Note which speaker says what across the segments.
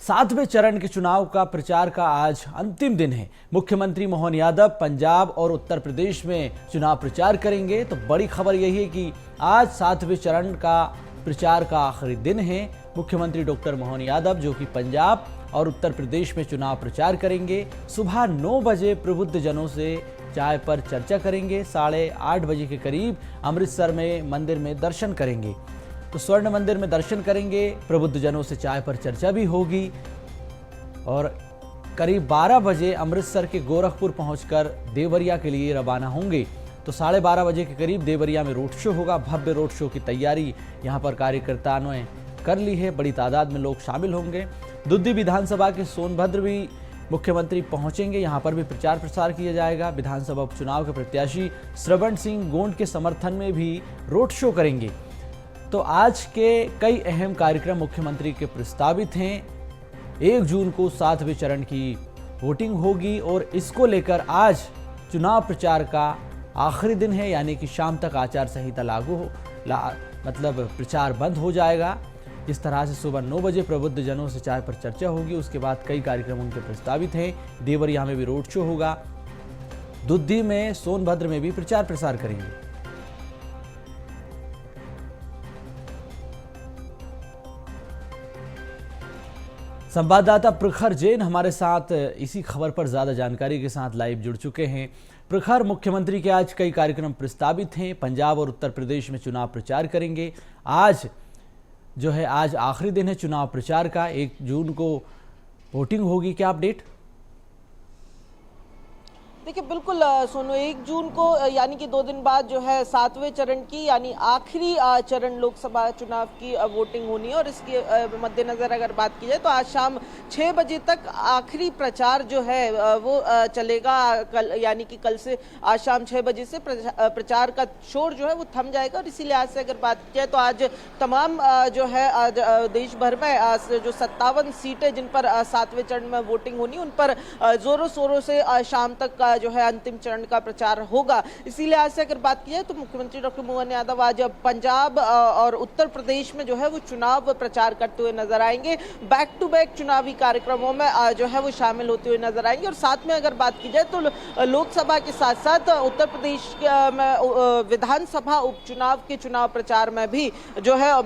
Speaker 1: सातवें चरण के चुनाव का प्रचार का आज अंतिम दिन है। मुख्यमंत्री मोहन यादव पंजाब और उत्तर प्रदेश में चुनाव प्रचार करेंगे। तो बड़ी खबर यही है कि आज सातवें चरण का प्रचार का आखिरी दिन है। मुख्यमंत्री डॉक्टर मोहन यादव जो कि पंजाब और उत्तर प्रदेश में चुनाव प्रचार करेंगे, सुबह 9 बजे प्रबुद्ध जनों से चाय पर चर्चा करेंगे। 8:30 बजे के करीब अमृतसर में मंदिर में दर्शन करेंगे। तो स्वर्ण मंदिर में दर्शन करेंगे, प्रबुद्ध जनों से चाय पर चर्चा भी होगी और करीब 12 बजे अमृतसर के गोरखपुर पहुंचकर देवरिया के लिए रवाना होंगे। तो 12:30 बजे के करीब देवरिया में रोड शो होगा। भव्य रोड शो की तैयारी यहां पर कार्यकर्ताओं ने कर ली है। बड़ी तादाद में लोग शामिल होंगे। दुद्दी विधानसभा के सोनभद्र भी मुख्यमंत्री पहुंचेंगे। यहां पर भी प्रचार प्रसार किया जाएगा। विधानसभा उपचुनाव के प्रत्याशी श्रवण सिंह गोंड के समर्थन में भी रोड शो करेंगे। तो आज के कई अहम कार्यक्रम मुख्यमंत्री के प्रस्तावित हैं। 1 जून को 7वें चरण की वोटिंग होगी और इसको लेकर आज चुनाव प्रचार का आखिरी दिन है, यानी कि शाम तक आचार संहिता मतलब प्रचार बंद हो जाएगा। जिस तरह से सुबह 9 बजे प्रबुद्ध जनों से चाय पर चर्चा होगी, उसके बाद कई कार्यक्रम उनके प्रस्तावित हैं। देवरिया में भी रोड शो होगा। दुद्दी में, सोनभद्र में भी प्रचार प्रसार करेंगे। संवाददाता प्रखर जैन हमारे साथ इसी खबर पर ज्यादा जानकारी के साथ लाइव जुड़ चुके हैं। प्रखर, मुख्यमंत्री के आज कई कार्यक्रम प्रस्तावित हैं। पंजाब और उत्तर प्रदेश में चुनाव प्रचार करेंगे। आज आज आखिरी दिन है चुनाव प्रचार का। 1 जून को वोटिंग होगी, क्या अपडेट?
Speaker 2: देखिए बिल्कुल सोनू, 1 जून को यानी कि 2 दिन बाद 7वें चरण की यानी आखिरी चरण लोकसभा चुनाव की वोटिंग होनी है। और इसके मद्देनजर अगर बात की जाए तो आज शाम 6 बजे तक आखिरी प्रचार वो चलेगा। कल यानी कि कल से आज शाम 6 बजे से प्रचार का शोर वो थम जाएगा। और इसी लिहाज से अगर बात की जाए तो आज तमाम देश भर में जो 57 सीटें जिन पर 7वें चरण में वोटिंग होनी, उन पर जोरों शोरों से शाम तक अंतिम चरण का प्रचार होगा। इसी लिहाज से अगर बात की जाए तो मुख्यमंत्री डॉक्टर मोहन यादव आज पंजाब और उत्तर प्रदेश में वो चुनाव प्रचार करते हुए नजर आएंगे। बैक टू बैक चुनावी कार्यक्रमों में वो शामिल होते हुए नजर आएंगे। और साथ में अगर बात की जाए तो लोकसभा के साथ साथ उत्तर प्रदेश में विधानसभा उपचुनाव के चुनाव प्रचार में भी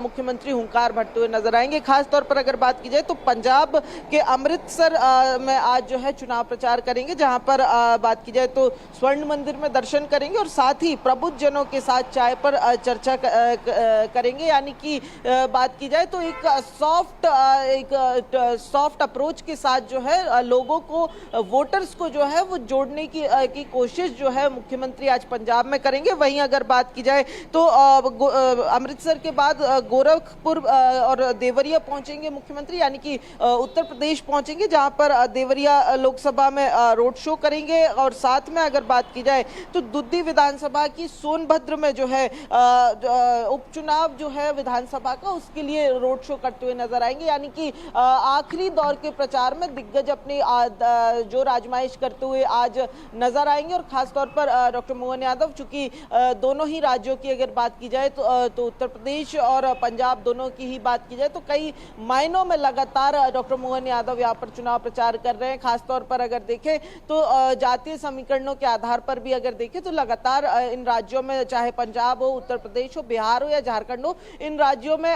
Speaker 2: मुख्यमंत्री हुंकार भरते हुए नजर आएंगे। खासतौर पर अगर बात की जाए तो पंजाब के अमृतसर में आज चुनाव प्रचार करेंगे, जहां पर बात की जाए तो स्वर्ण मंदिर में दर्शन करेंगे और साथ ही प्रबुद्ध जनों के साथ चाय पर चर्चा करेंगे। यानी कि बात की जाए तो एक सॉफ्ट अप्रोच के साथ लोगों को, वोटर्स को वो जोड़ने की कोशिश मुख्यमंत्री आज पंजाब में करेंगे। वहीं अगर बात की जाए तो अमृतसर के बाद गोरखपुर और देवरिया पहुंचेंगे मुख्यमंत्री, यानी कि उत्तर प्रदेश पहुंचेंगे, जहां पर देवरिया लोकसभा में रोड शो करेंगे। और साथ में अगर बात की जाए तो दुद्दी विधानसभा की सोनभद्र में उपचुनाव विधानसभा का, उसके लिए रोड शो करते हुए नजर आएंगे। यानी कि आखिरी दौर के प्रचार में दिग्गज अपनी जोर आजमाइश करते हुए आज नजर आएंगे। और खासतौर पर डॉक्टर मोहन यादव, चूंकि दोनों ही राज्यों की अगर बात की जाए तो उत्तर प्रदेश और पंजाब दोनों की ही बात की जाए तो कई मायनों में लगातार डॉक्टर मोहन यादव यहाँ पर चुनाव प्रचार कर रहे हैं। खासतौर पर अगर देखें तो जातीय समीकरणों के आधार पर भी अगर देखें तो लगातार इन राज्यों में, चाहे पंजाब हो, उत्तर प्रदेश हो, बिहार हो या झारखंड हो, इन राज्यों में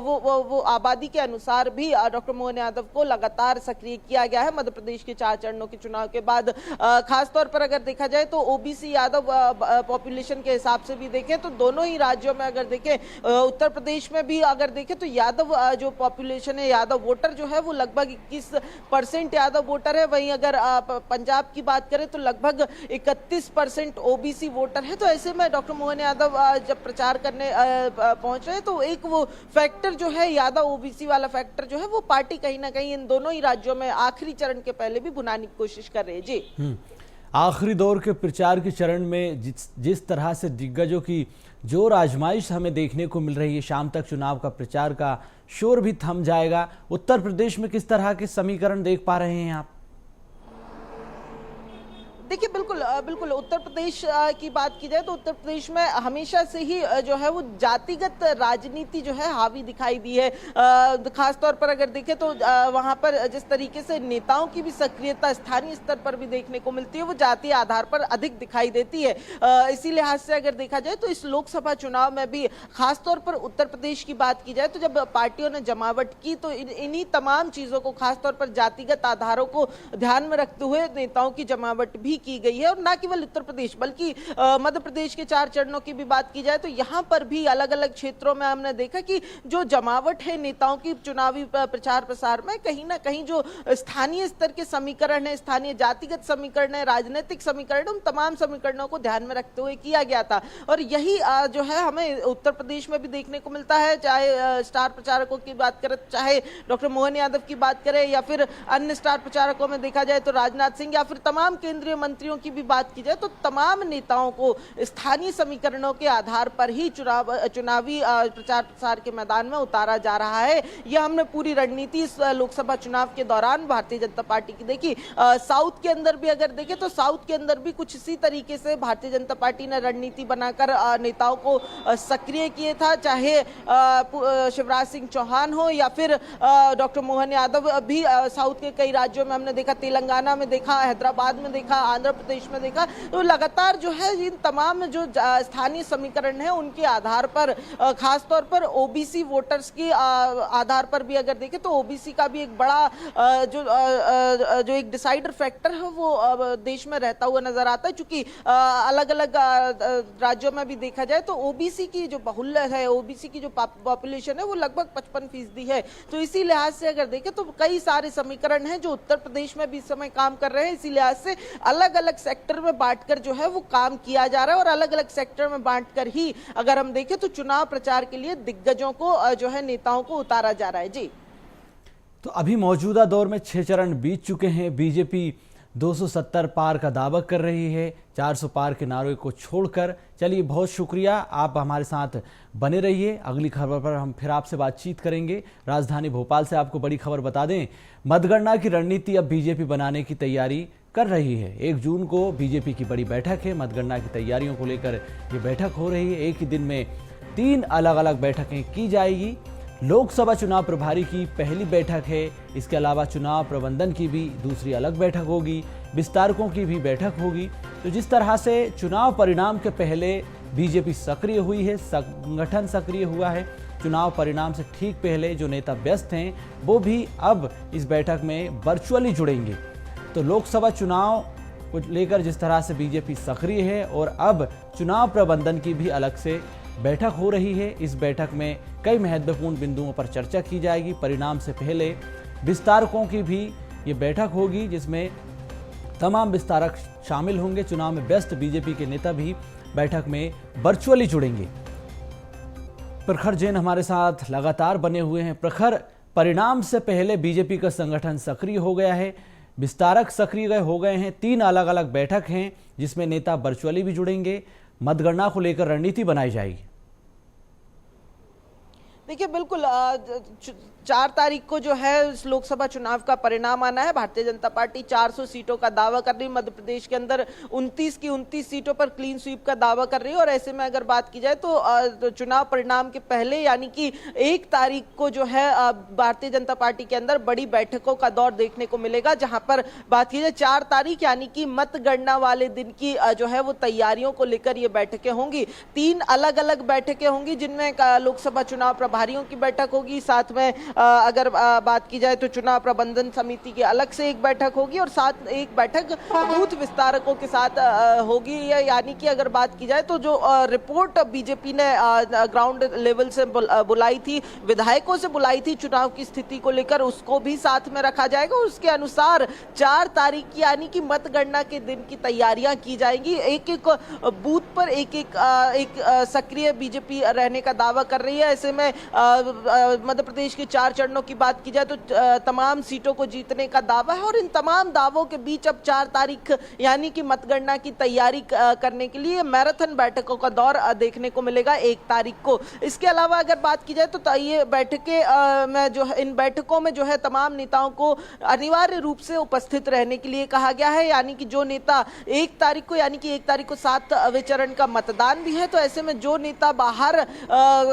Speaker 2: वो आबादी के अनुसार भी डॉक्टर मोहन यादव को लगातार सक्रिय किया गया है। मध्य प्रदेश के 4 चरणों के चुनाव के बाद खासतौर पर अगर देखा जाए तो ओबीसी यादव पॉपुलेशन के हिसाब से भी देखें तो दोनों ही राज्यों में अगर देखें, उत्तर प्रदेश में भी अगर देखें तो यादव जो पॉपुलेशन है, यादव वोटर वो लगभग 21% यादव वोटर है। वहीं अगर पंजाब की बात करें तो लगभग 31% ओबीसी वोटर है। तो ऐसे में डॉक्टर मोहन यादव जब प्रचार करने पहुंच रहे हैं तो एक वो फैक्टर यादव ओबीसी वाला फैक्टर वो पार्टी कहीं ना कहीं इन दोनों ही राज्यों में आखिरी चरण के पहले भी भुनाने की कोशिश कर रही है। जी,
Speaker 1: आखिरी दौर के प्रचार के चरण में जिस तरह से दिग्गजों की जोर आजमाइश हमें देखने को मिल रही है, शाम तक चुनाव का प्रचार का शोर भी थम जाएगा। उत्तर प्रदेश में किस तरह के समीकरण देख पा रहे हैं आप?
Speaker 2: देखिए बिल्कुल बिल्कुल उत्तर प्रदेश की बात की जाए तो उत्तर प्रदेश में हमेशा से ही जो है वो जातिगत राजनीति जो है हावी दिखाई दी है। खास तौर पर अगर देखें तो वहां पर जिस तरीके से नेताओं की भी सक्रियता स्थानीय स्तर पर भी देखने को मिलती है वो जातीय आधार पर अधिक दिखाई देती है। इसी लिहाज से अगर देखा जाए तो इस लोकसभा चुनाव में भी खासतौर पर उत्तर प्रदेश की बात की जाए तो जब पार्टियों ने जमावट की तो इन्हीं तमाम चीजों को खासतौर पर जातिगत आधारों को ध्यान में रखते हुए नेताओं की जमावट भी की गई है। और न केवल उत्तर प्रदेश बल्कि मध्य प्रदेश के 4 चरणों की भी बात की जाए तो यहां पर भी अलग अलग क्षेत्रों में हमने देखा कि जो जमावट है नेताओं की चुनावी प्रचार प्रसार में कहीं ना कहीं जो स्थानीय स्तर के समीकरण है, स्थानीय जातिगत समीकरण है, राजनीतिक समीकरण, उन तमाम समीकरणों को ध्यान में रखते हुए किया गया था। और यही जो है हमें उत्तर प्रदेश में भी देखने को मिलता है, चाहे स्टार प्रचारकों की बात करें, चाहे डॉक्टर मोहन यादव की बात करें या फिर अन्य स्टार प्रचारकों में देखा जाए तो राजनाथ सिंह या फिर तमाम केंद्रीय मंत्रियों की भी बात की जाए तो तमाम नेताओं को स्थानीय समीकरणों के आधार पर ही चुनावी प्रचार प्रसार के मैदान में उतारा जा रहा है। यह हमने पूरी रणनीति इस लोकसभा चुनाव के दौरान भारतीय जनता पार्टी की देखी। साउथ के अंदर भी अगर देखें तो साउथ के अंदर भी कुछ इसी तरीके से भारतीय जनता पार्टी ने रणनीति बनाकर नेताओं को सक्रिय किए था, चाहे शिवराज सिंह चौहान हो या फिर डॉक्टर मोहन यादव भी साउथ के कई राज्यों में हमने देखा, तेलंगाना में देखा, हैदराबाद में देखा, आंध्र प्रदेश में देखा। तो लगातार जो है इन तमाम जो स्थानीय समीकरण है उनके आधार पर खासतौर पर ओबीसी वोटर्स के आधार पर भी अगर देखें तो ओबीसी का भी एक बड़ा जो एक डिसाइडर फैक्टर है वो देश में रहता हुआ नजर आता है। चूंकि अलग अलग राज्यों में भी देखा जाए तो ओबीसी की जो बहुल्य है, ओबीसी की जो पॉपुलेशन है वो लगभग 55% है। तो इसी लिहाज से अगर देखें तो कई सारे समीकरण हैं जो उत्तर प्रदेश में भी इस समय काम कर रहे हैं। इसी लिहाज से अलग अलग सेक्टर में बांटकर जो है वो काम किया जा रहा है और अलग अलग सेक्टर में बांटकर ही अगर हम देखें तो चुनाव प्रचार के लिए दिग्गजों को जो है नेताओं को उतारा जा रहा है। जी,
Speaker 1: तो अभी मौजूदा दौर में 6 चरण बीत चुके हैं। बीजेपी 270 पार का दावा कर रही है, 400 पार के नारे को छोड़कर। चलिए, बहुत शुक्रिया, आप हमारे साथ बने रहिए। अगली खबर पर हम फिर आपसे बातचीत करेंगे। राजधानी भोपाल से आपको बड़ी खबर बता दें, मतगणना की रणनीति अब बीजेपी बनाने की तैयारी कर रही है। 1 जून को बीजेपी की बड़ी बैठक है। मतगणना की तैयारियों को लेकर ये बैठक हो रही है। एक ही दिन में 3 अलग अलग बैठकें की जाएगी। लोकसभा चुनाव प्रभारी की पहली बैठक है। इसके अलावा चुनाव प्रबंधन की भी दूसरी अलग बैठक होगी, विस्तारकों की भी बैठक होगी। तो जिस तरह से चुनाव परिणाम के पहले बीजेपी सक्रिय हुई है, संगठन सक्रिय हुआ है, चुनाव परिणाम से ठीक पहले जो नेता व्यस्त हैं वो भी अब इस बैठक में वर्चुअली जुड़ेंगे। तो लोकसभा चुनाव को लेकर जिस तरह से बीजेपी सक्रिय है और अब चुनाव प्रबंधन की भी अलग से बैठक हो रही है। इस बैठक में कई महत्वपूर्ण बिंदुओं पर चर्चा की जाएगी। परिणाम से पहले विस्तारकों की भी ये बैठक होगी जिसमें तमाम विस्तारक शामिल होंगे। चुनाव में व्यस्त बीजेपी के नेता भी बैठक में वर्चुअली जुड़ेंगे। प्रखर जैन हमारे साथ लगातार बने हुए हैं। प्रखर, परिणाम से पहले बीजेपी का संगठन सक्रिय हो गया है, विस्तारक सक्रिय हो गए हैं, 3 अलग अलग बैठक हैं जिसमें नेता वर्चुअली भी जुड़ेंगे। मतगणना को लेकर रणनीति बनाई जाएगी।
Speaker 2: देखिए बिल्कुल 4 तारीख को जो है इस लोकसभा चुनाव का परिणाम आना है। भारतीय जनता पार्टी 400 सीटों का दावा कर रही है। मध्य प्रदेश के अंदर 29 की 29 सीटों पर क्लीन स्वीप का दावा कर रही है। और ऐसे में अगर बात की जाए तो चुनाव परिणाम के पहले यानी कि 1 तारीख को जो है भारतीय जनता पार्टी के अंदर बड़ी बैठकों का दौर देखने को मिलेगा, जहां पर बात की जाए 4 तारीख यानी कि मतगणना वाले दिन की जो है वो तैयारियों को लेकर ये बैठकें होंगी। 3 अलग अलग बैठकें होंगी जिनमें लोकसभा चुनाव प्रभारियों की बैठक होगी, साथ में अगर बात की जाए तो चुनाव प्रबंधन समिति की अलग से एक बैठक होगी और साथ एक बैठक बूथ विस्तारकों के साथ होगी। यानी कि अगर बात की जाए तो जो रिपोर्ट बीजेपी ने ग्राउंड लेवल से बुलाई थी, विधायकों से बुलाई थी चुनाव की स्थिति को लेकर, उसको भी साथ में रखा जाएगा। उसके अनुसार 4 तारीख यानी कि मतगणना के दिन की तैयारियां की जाएंगी। एक एक बूथ पर एक सक्रिय बीजेपी रहने का दावा कर रही है। ऐसे में मध्य प्रदेश के 4 4 चरणों की बात की जाए तो तमाम सीटों को जीतने का दावा है और इन तमाम दावों के बीच अब 4 तारीख यानी कि मतगणना की तैयारी करने के लिए मैराथन बैठकों का दौर देखने को मिलेगा 1 तारीख को। इसके अलावा अगर बात की जाए तो ये बैठकें में जो है, इन बैठकों में जो है तमाम नेताओं को अनिवार्य रूप से उपस्थित रहने के लिए कहा गया है, यानी कि जो नेता 1 तारीख को यानी कि 1 तारीख को 7वें चरण का मतदान भी है, तो ऐसे में जो नेता बाहर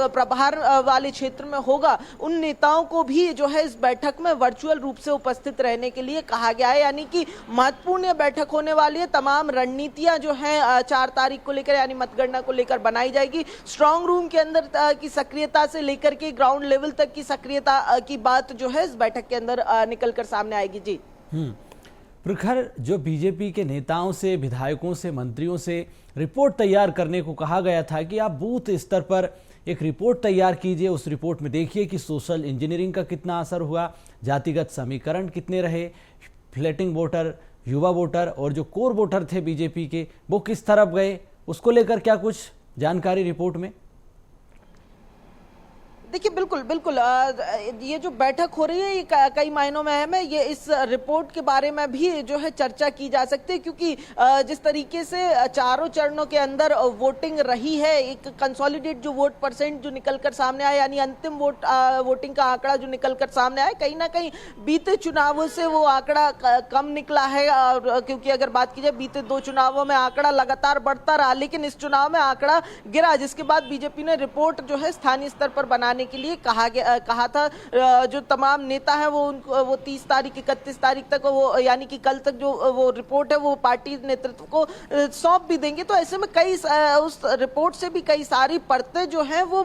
Speaker 2: प्रभार वाले क्षेत्र में होगा उन नेताओं को भी जो है इस बैठक में वर्चुअल रूप से उपस्थित रहने के लिए कहा गया है। यानी कि महत्वपूर्ण बैठक होने वाली है। तमाम रणनीतियां जो हैं 4 तारीख को लेकर यानी मतगणना को लेकर बनाई जाएगी। स्ट्रांग रूम के अंदर की सक्रियता से लेकर के ग्राउंड लेवल तक की सक्रियता की बात जो है इस बैठक के अंदर निकलकर सामने आएगी। जी
Speaker 1: प्रखर, जो बीजेपी के नेताओं से, विधायकों से, मंत्रियों से रिपोर्ट तैयार करने को कहा गया था कि आप बूथ स्तर पर एक रिपोर्ट तैयार कीजिए, उस रिपोर्ट में देखिए कि सोशल इंजीनियरिंग का कितना असर हुआ, जातिगत समीकरण कितने रहे, फ्लैटिंग वोटर, युवा वोटर और जो कोर वोटर थे बीजेपी के वो किस तरफ गए, उसको लेकर क्या कुछ जानकारी रिपोर्ट में?
Speaker 2: देखिए बिल्कुल बिल्कुल ये जो बैठक हो रही है ये कई मायनों में अहम है। ये इस रिपोर्ट के बारे में भी जो है चर्चा की जा सकती है, क्योंकि जिस तरीके से चारों चरणों के अंदर वोटिंग रही है, एक कंसोलिडेट जो वोट परसेंट जो निकलकर सामने आया यानी अंतिम वोटिंग का आंकड़ा जो निकलकर सामने आया, कहीं ना कहीं बीते चुनावों से वो आंकड़ा कम निकला है। क्योंकि अगर बात की जाए बीते 2 चुनावों में आंकड़ा लगातार बढ़ता रहा, लेकिन इस चुनाव में आंकड़ा गिरा, जिसके बाद बीजेपी ने रिपोर्ट जो है स्थानीय स्तर पर बनाने के लिए कहा था। जो तमाम नेता हैं वो 30 तारीख 31 तारीख तक वो यानी कि कल तक जो वो रिपोर्ट है वो पार्टी नेतृत्व को सौंप भी देंगे। तो ऐसे में कई उस रिपोर्ट से भी कई सारी परतें जो हैं वो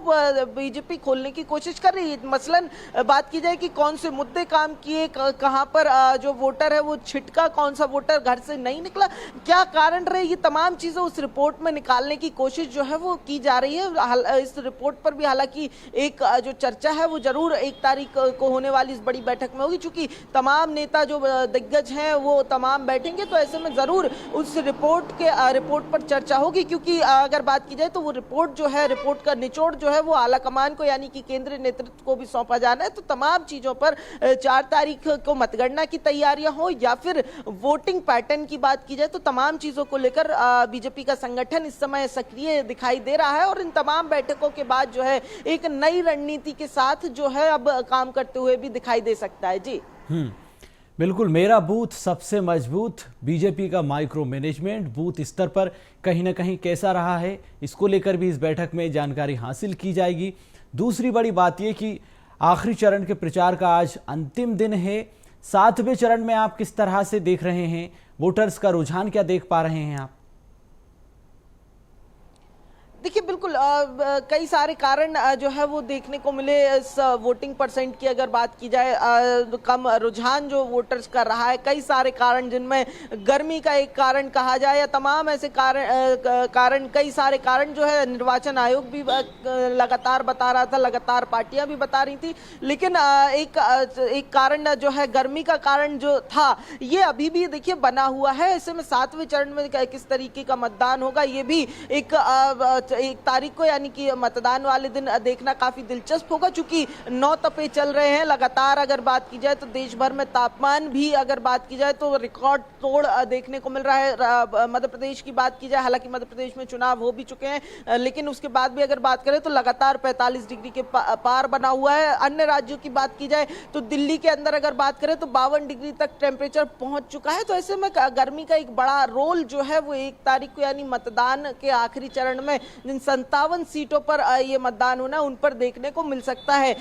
Speaker 2: बीजेपी खोलने की कोशिश कर रही है। मसलन बात की जाए कि कौन से मुद्दे काम किए, कहां पर जो वोटर है वो छिटका, कौन सा वोटर घर से नहीं निकला, क्या कारण रहे, ये तमाम चीजें उस रिपोर्ट में निकालने की कोशिश जो है वो की जा रही है। इस रिपोर्ट पर भी हालांकि एक जो चर्चा है वो जरूर 1 तारीख को होने वाली इस बड़ी बैठक में होगी, क्योंकि तमाम नेता जो दिग्गज हैं वो तमाम बैठेंगे। तो ऐसे में जरूर उस रिपोर्ट पर चर्चा होगी, क्योंकि अगर बात की जाए तो वो रिपोर्ट जो है, रिपोर्ट का निचोड़ जो है वो आला कमान को यानी कि केंद्रीय नेतृत्व को भी सौंपा जाना है। तो तमाम चीजों पर 4 तारीख को मतगणना की तैयारियां हो या फिर वोटिंग पैटर्न की बात की जाए तो तमाम चीजों को लेकर बीजेपी का संगठन इस समय सक्रिय दिखाई दे रहा है और इन तमाम बैठकों के बाद जो है एक नई रणनीति के साथ जो है अब काम करते हुए भी दिखाई दे सकता है। जी
Speaker 1: बिल्कुल, मेरा बूथ सबसे मजबूत, बीजेपी का माइक्रो मैनेजमेंट बूथ स्तर पर कहीं ना कहीं कैसा रहा है, इसको लेकर भी इस बैठक में जानकारी हासिल की जाएगी। दूसरी बड़ी बात यह कि आखिरी चरण के प्रचार का आज अंतिम दिन है। 7वें चरण में आप किस तरह से देख रहे हैं, वोटर्स का रुझान क्या देख पा रहे हैं आप?
Speaker 2: देखिए बिल्कुल कई सारे कारण जो है वो देखने को मिले। इस वोटिंग परसेंट की अगर बात की जाए, कम रुझान जो वोटर्स का रहा है, कई सारे कारण जिनमें गर्मी का एक कारण कहा जाए या तमाम ऐसे कारण कई सारे कारण जो है निर्वाचन आयोग भी लगातार बता रहा था, लगातार पार्टियां भी बता रही थी। लेकिन एक कारण जो है गर्मी का कारण जो था ये अभी भी देखिए बना हुआ है। ऐसे में 7वें चरण में किस तरीके का मतदान होगा ये भी 1 तारीख को यानी कि मतदान वाले दिन देखना काफी दिलचस्प होगा, क्योंकि 9 तपे चल रहे हैं लगातार। अगर बात की जाए तो देश भर में तापमान भी अगर बात की जाए तो रिकॉर्ड तोड़ देखने को मिल रहा है। मध्य प्रदेश की बात की जाए, हालांकि मध्य प्रदेश में चुनाव हो भी चुके हैं, लेकिन उसके बाद भी अगर बात करें तो लगातार 45 डिग्री के पार बना हुआ है। अन्य राज्यों की बात की जाए तो दिल्ली के अंदर अगर बात करें तो 52 डिग्री तक टेम्परेचर पहुंच चुका है। तो ऐसे में गर्मी का एक बड़ा रोल जो है वो 1 तारीख को यानी मतदान के आखिरी चरण में जिन 57 सीटों पर ये मतदान होना है उन पर देखने को मिल सकता है।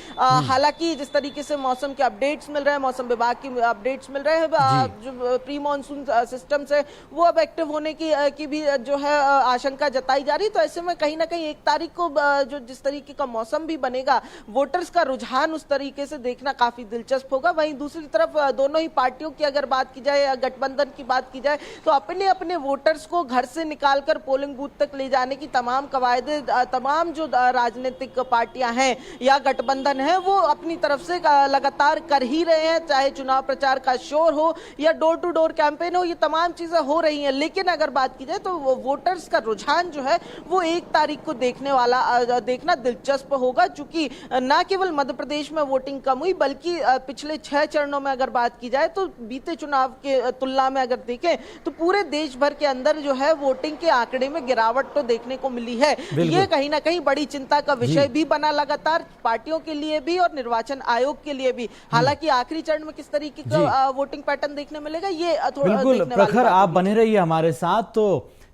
Speaker 2: हालांकि जिस तरीके से मौसम के अपडेट्स मिल रहे हैं, मौसम विभाग की अपडेट्स मिल रहे हैं, जो प्री मॉनसून सिस्टम से वो अब एक्टिव होने की भी जो है आशंका जताई जा रही है। तो ऐसे में कहीं ना कहीं 1 तारीख को जो जिस तरीके का मौसम भी बनेगा, वोटर्स का रुझान उस तरीके से देखना काफी दिलचस्प होगा। वहीं दूसरी तरफ दोनों ही पार्टियों की अगर बात की जाए, गठबंधन की बात की जाए, तो अपने अपने वोटर्स को घर से निकालकर पोलिंग बूथ तक ले जाने की तमाम कवायदे तमाम जो राजनीतिक पार्टियां हैं या गठबंधन है वो अपनी तरफ से लगातार कर ही रहे हैं, चाहे चुनाव प्रचार का शोर हो या डोर टू डोर कैंपेन हो, ये तमाम चीजें हो रही हैं। लेकिन अगर बात की जाए तो वोटर्स का रुझान जो है वो 1 तारीख को देखना दिलचस्प होगा, चूंकि न केवल मध्य प्रदेश में वोटिंग कम हुई बल्कि पिछले 6 चरणों में अगर बात की जाए तो बीते चुनाव के तुलना में अगर देखें तो पूरे देश भर के अंदर जो है वोटिंग के आंकड़े में गिरावट तो देखने को मिली है। ये कहीं ना कहीं बड़ी चिंता का विषय भी बना लगातार पार्टियों के लिए भी और निर्वाचन आयोग के लिए भी। हालांकि आखिरी चरण में किस तरीके का वोटिंग पैटर्न देखने मिलेगा ये थोड़ा
Speaker 1: बिल्कुल प्रखर आप बने रहिए हमारे साथ। तो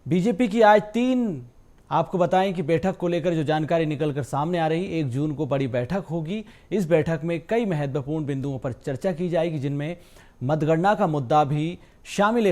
Speaker 1: बीजेपी की आज 3 आपको बताएं कि बैठक को लेकर जो जानकारी निकलकर सामने आ रही, 1 जून को बड़ी बैठक होगी। इस बैठक में कई महत्वपूर्ण बिंदुओं पर चर्चा की जाएगी, जिनमें मतगणना का मुद्दा भी शामिल है।